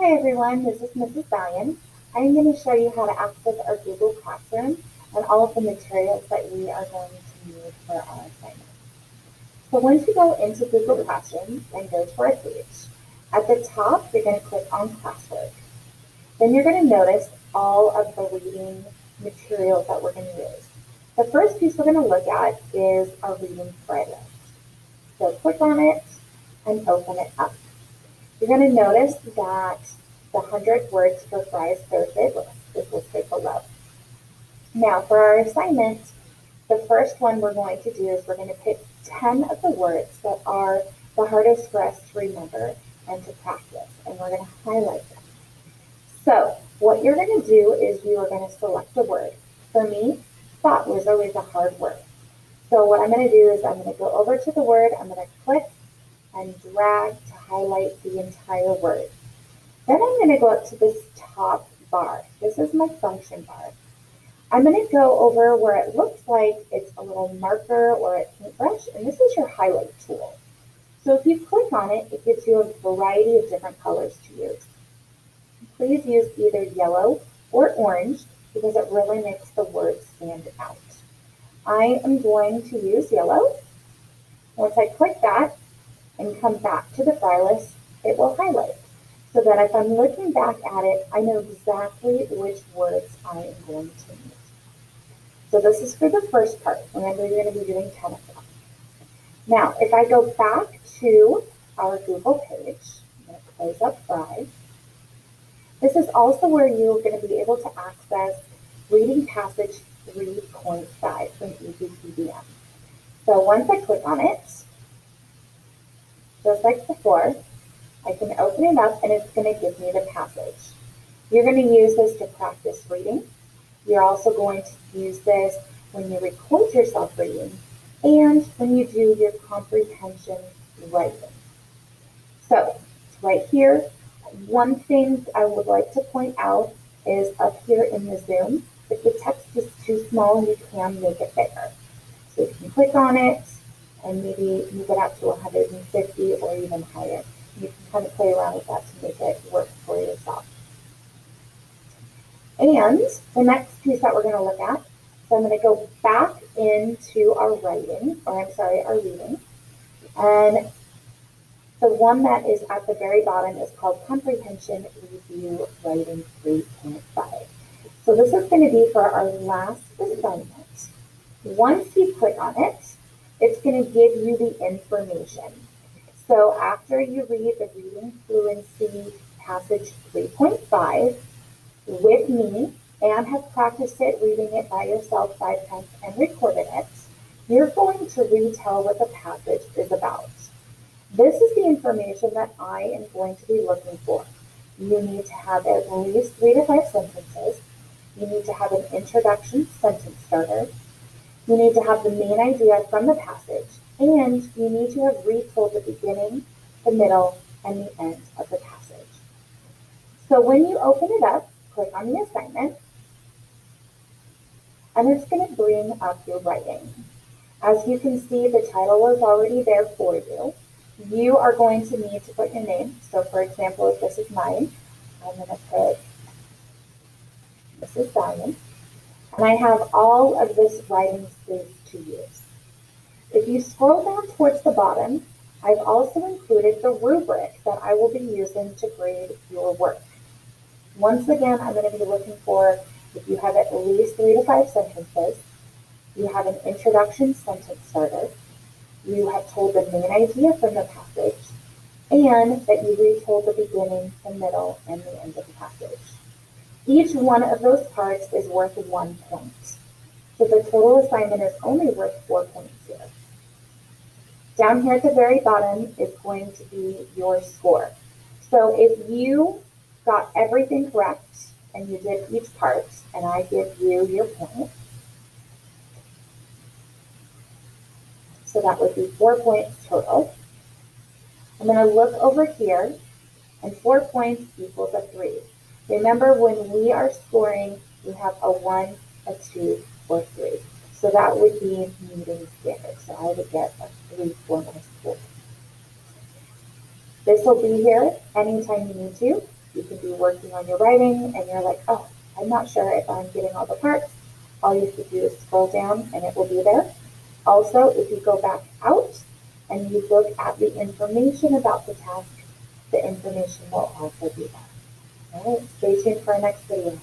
Hi everyone, this is Mrs. Valian. I'm going to show you how to access our Google Classroom and all of the materials that we are going to need for our assignment. So once you go into Google Classroom and go to our page, at the top you're going to click on classwork. Then you're going to notice all of the reading materials that we're going to use. The first piece we're going to look at is our reading spread list. So click on it and open it up. You're going to notice that the 100 words for Fry's Thursday list is listed below. Now for our assignment, the first one we're going to do is we're going to pick 10 of the words that are the hardest for us to remember and to practice, and we're going to highlight them. So what you're going to do is you are going to select a word. For me, thought was always a hard word. So what I'm going to do is I'm going to go over to the word, I'm going to click and drag to highlight the entire word. Then I'm going to go up to this top bar. This is my function bar. I'm going to go over where it looks like it's a little marker or a paintbrush, and this is your highlight tool. So if you click on it, it gives you a variety of different colors to use. Please use either yellow or orange because it really makes the words stand out. I am going to use yellow. Once I click that and come back to the Fry list, it will highlight, so that if I'm looking back at it, I know exactly which words I am going to use. So this is for the first part. Remember, you're going to be doing 10 of them. Now, if I go back to our Google page, I'm going to close up Fry. This is also where you're going to be able to access Reading Passage 3.5 from EasyPDM. So once I click on it, just like before, I can open it up and it's going to give me the passage. You're going to use this to practice reading. You're also going to use this when you record yourself reading and when you do your comprehension writing. So right here, one thing I would like to point out is up here in the Zoom, if the text is too small, you can make it bigger. So you can click on it and maybe move it up to 150 or even higher. You can kind of play around with that to make it work for yourself. And the next piece that we're going to look at, so I'm going to go back into our reading. And the one that is at the very bottom is called Comprehension Review Writing 3.5. So this is going to be for our last assignment. Once you click on it, it's going to give you the information. So after you read the Reading Fluency Passage 3.5 with me and have practiced it, reading it by yourself 5 times and recorded it, you're going to retell what the passage is about. This is the information that I am going to be looking for. You need to have at least 3 to 5 sentences. You need to have an introduction sentence starter. You need to have the main idea from the passage, and you need to have retold the beginning, the middle, and the end of the passage. So when you open it up, click on the assignment, and it's going to bring up your writing. As you can see, the title is already there for you. You are going to need to put your name. So for example, if this is mine, I'm going to put Mrs. Valian. And I have all of this writing space to use. If you scroll down towards the bottom, I've also included the rubric that I will be using to grade your work. Once again, I'm going to be looking for if you have at least 3 to 5 sentences, you have an introduction sentence starter, you have told the main idea from the passage, and that you retold the beginning, the middle, and the end of the passage. Each one of those parts is worth 1 point. So the total assignment is only worth 4 points here. Down here at the very bottom is going to be your score. So if you got everything correct and you did each part, and I give you your point, so that would be 4 points total. I'm going to look over here, and 4 points equals a 3. Remember, when we are scoring, we have a 1, a 2, or 3. So that would be meeting standard. So I would get a 3 for my score. This will be here anytime you need to. You can be working on your writing and you're like, oh, I'm not sure if I'm getting all the parts. All you have to do is scroll down and it will be there. Also, if you go back out and you look at the information about the task, the information will also be there. All right, stay tuned for our next video.